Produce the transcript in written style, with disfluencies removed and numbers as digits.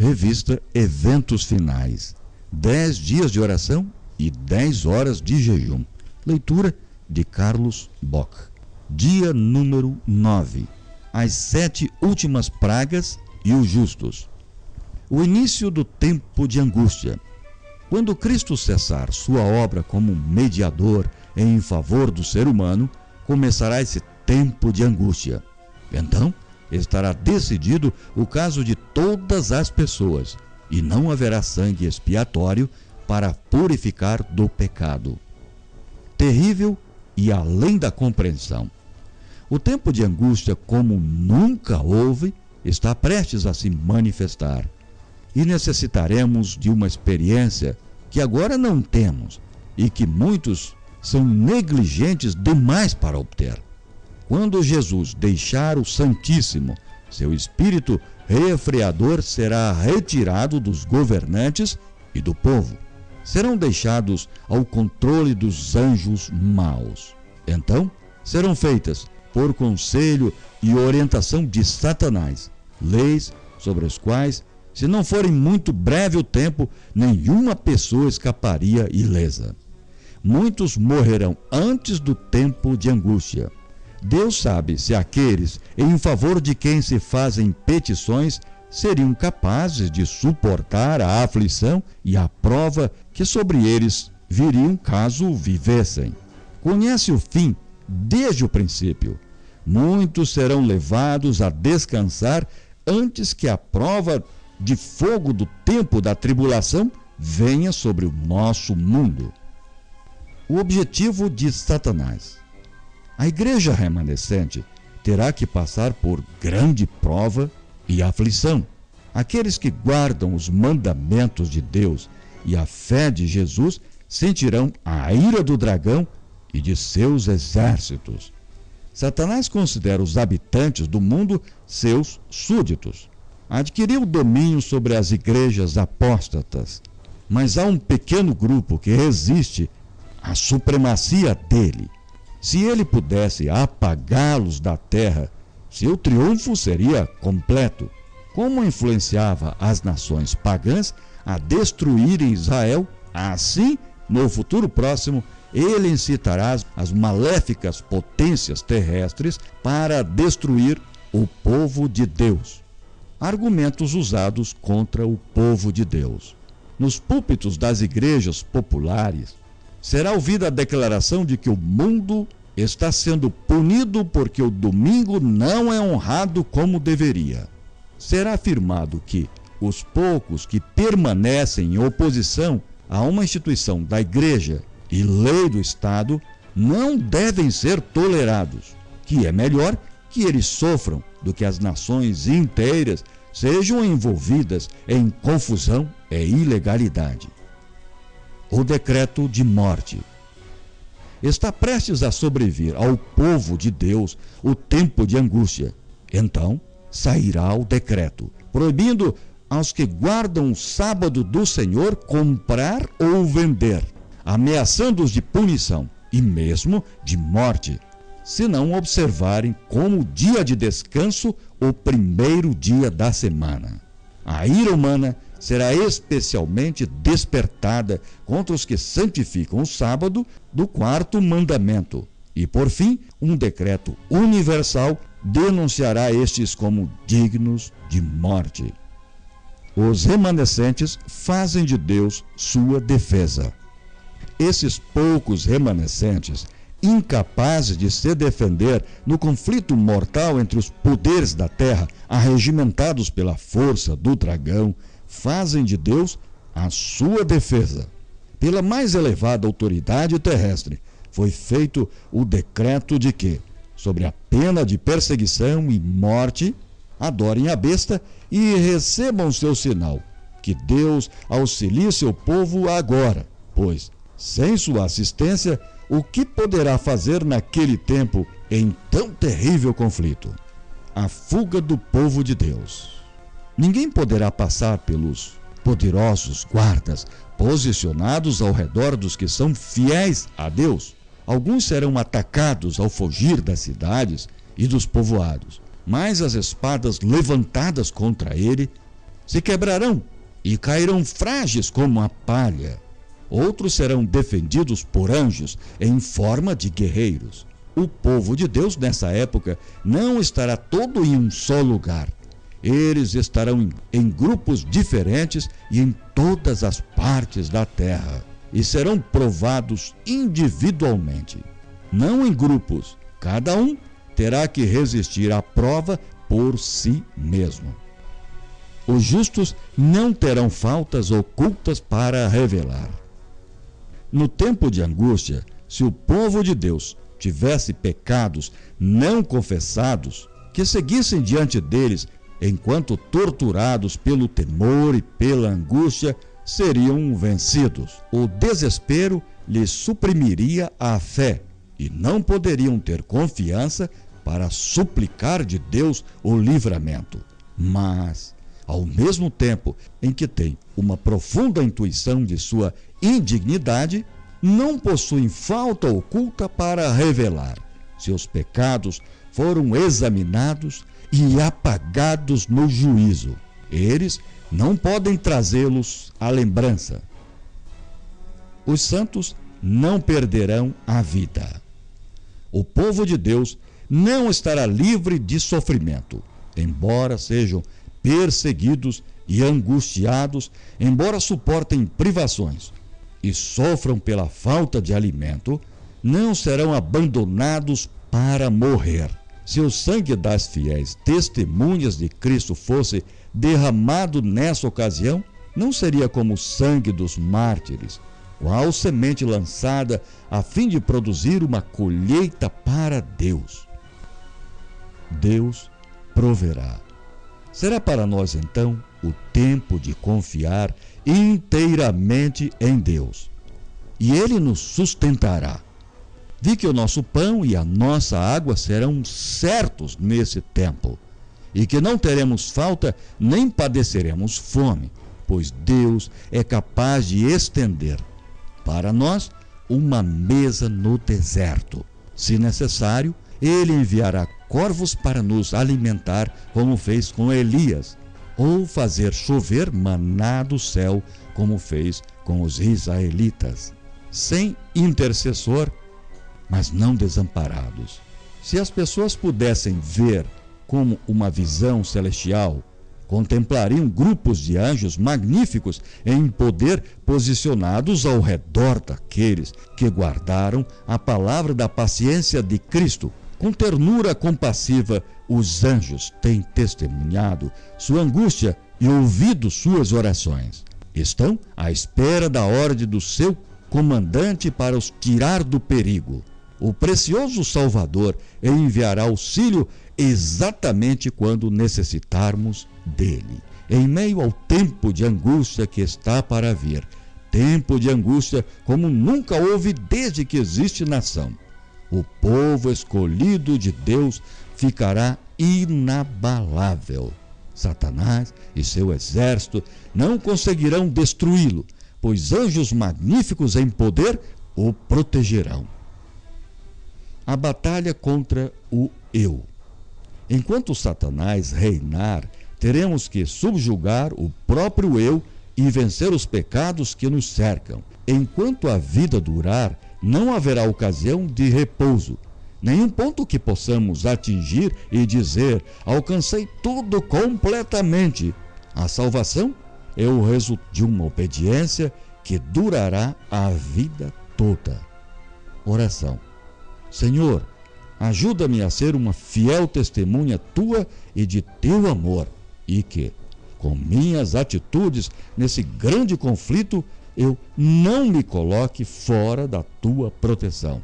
Revista Eventos Finais. 10 dias de oração e 10 horas de jejum. Leitura de Carlos Bock. Dia número 9. As 7 últimas pragas e os justos. O início do tempo de angústia. Quando Cristo cessar sua obra como mediador em favor do ser humano, começará esse tempo de angústia. Então, estará decidido o caso de todas as pessoas, e não haverá sangue expiatório para purificar do pecado. Terrível e além da compreensão. O tempo de angústia, como nunca houve, está prestes a se manifestar. E necessitaremos de uma experiência que agora não temos e que muitos são negligentes demais para obter. Quando Jesus deixar o Santíssimo, seu espírito refreador será retirado dos governantes e do povo. Serão deixados ao controle dos anjos maus. Então, serão feitas, por conselho e orientação de Satanás, leis sobre as quais, se não for em muito breve o tempo, nenhuma pessoa escaparia ilesa. Muitos morrerão antes do tempo de angústia. Deus sabe se aqueles em favor de quem se fazem petições seriam capazes de suportar a aflição e a prova que sobre eles viriam caso vivessem. Conhece o fim desde o princípio. Muitos serão levados a descansar antes que a prova de fogo do tempo da tribulação venha sobre o nosso mundo. O objetivo de Satanás. A igreja remanescente terá que passar por grande prova e aflição. Aqueles que guardam os mandamentos de Deus e a fé de Jesus sentirão a ira do dragão e de seus exércitos. Satanás considera os habitantes do mundo seus súditos. Adquiriu domínio sobre as igrejas apóstatas, mas há um pequeno grupo que resiste à supremacia dele. Se ele pudesse apagá-los da terra, seu triunfo seria completo. Como influenciava as nações pagãs a destruírem Israel, assim, no futuro próximo, ele incitará as maléficas potências terrestres para destruir o povo de Deus. Argumentos usados contra o povo de Deus. Nos púlpitos das igrejas populares, será ouvida a declaração de que o mundo está sendo punido porque o domingo não é honrado como deveria. Será afirmado que os poucos que permanecem em oposição a uma instituição da igreja e lei do Estado não devem ser tolerados, que é melhor que eles sofram do que as nações inteiras sejam envolvidas em confusão e ilegalidade. O decreto de morte. Está prestes a sobrevir ao povo de Deus o tempo de angústia. Então sairá o decreto, proibindo aos que guardam o sábado do Senhor comprar ou vender, ameaçando-os de punição e mesmo de morte, se não observarem como dia de descanso o primeiro dia da semana. A ira humana será especialmente despertada contra os que santificam o sábado do 4º mandamento. E, por fim, um decreto universal denunciará estes como dignos de morte. Os remanescentes fazem de Deus sua defesa. Esses poucos remanescentes, incapazes de se defender no conflito mortal entre os poderes da terra, arregimentados pela força do dragão, fazem de Deus a sua defesa. Pela mais elevada autoridade terrestre, foi feito o decreto de que, sobre a pena de perseguição e morte, adorem a besta e recebam seu sinal, que Deus auxilie seu povo agora, pois, sem sua assistência, o que poderá fazer naquele tempo em tão terrível conflito? A fuga do povo de Deus. Ninguém poderá passar pelos poderosos guardas posicionados ao redor dos que são fiéis a Deus. Alguns serão atacados ao fugir das cidades e dos povoados, mas as espadas levantadas contra ele se quebrarão e cairão frágeis como a palha. Outros serão defendidos por anjos em forma de guerreiros. O povo de Deus nessa época não estará todo em um só lugar. Eles estarão em grupos diferentes e em todas as partes da terra, e serão provados individualmente, não em grupos. Cada um terá que resistir à prova por si mesmo. Os justos não terão faltas ocultas para revelar. No tempo de angústia, se o povo de Deus tivesse pecados não confessados, que seguissem diante deles enquanto torturados pelo temor e pela angústia, seriam vencidos. O desespero lhes suprimiria a fé e não poderiam ter confiança para suplicar de Deus o livramento. Mas, ao mesmo tempo em que têm uma profunda intuição de sua indignidade, não possuem falta oculta para revelar. Seus pecados foram examinados e apagados no juízo. Eles não podem trazê-los à lembrança. Os santos não perderão a vida. O povo de Deus não estará livre de sofrimento, embora sejam perseguidos e angustiados, embora suportem privações e sofram pela falta de alimento, não serão abandonados para morrer. Se o sangue das fiéis testemunhas de Cristo fosse derramado nessa ocasião, não seria como o sangue dos mártires, qual semente lançada a fim de produzir uma colheita para Deus. Deus proverá. Será para nós, então, o tempo de confiar inteiramente em Deus, e Ele nos sustentará. Vi que o nosso pão e a nossa água serão certos nesse tempo, e que não teremos falta nem padeceremos fome, pois Deus é capaz de estender para nós uma mesa no deserto. Se necessário, Ele enviará corvos para nos alimentar, como fez com Elias, ou fazer chover maná do céu, como fez com os israelitas. Sem intercessor, mas não desamparados. Se as pessoas pudessem ver como uma visão celestial, contemplariam grupos de anjos magníficos em poder posicionados ao redor daqueles que guardaram a palavra da paciência de Cristo. Com ternura compassiva, os anjos têm testemunhado sua angústia e ouvido suas orações. Estão à espera da ordem do seu comandante para os tirar do perigo. O precioso Salvador enviará auxílio exatamente quando necessitarmos dele. Em meio ao tempo de angústia que está para vir, tempo de angústia como nunca houve desde que existe nação, o povo escolhido de Deus ficará inabalável. Satanás e seu exército não conseguirão destruí-lo, pois anjos magníficos em poder o protegerão. A batalha contra o eu. Enquanto Satanás reinar, teremos que subjugar o próprio eu e vencer os pecados que nos cercam. Enquanto a vida durar, não haverá ocasião de repouso, nenhum ponto que possamos atingir e dizer: alcancei tudo completamente. A salvação é o resultado de uma obediência que durará a vida toda. Oração. Senhor, ajuda-me a ser uma fiel testemunha tua e de teu amor, e que, com minhas atitudes nesse grande conflito, eu não me coloque fora da tua proteção.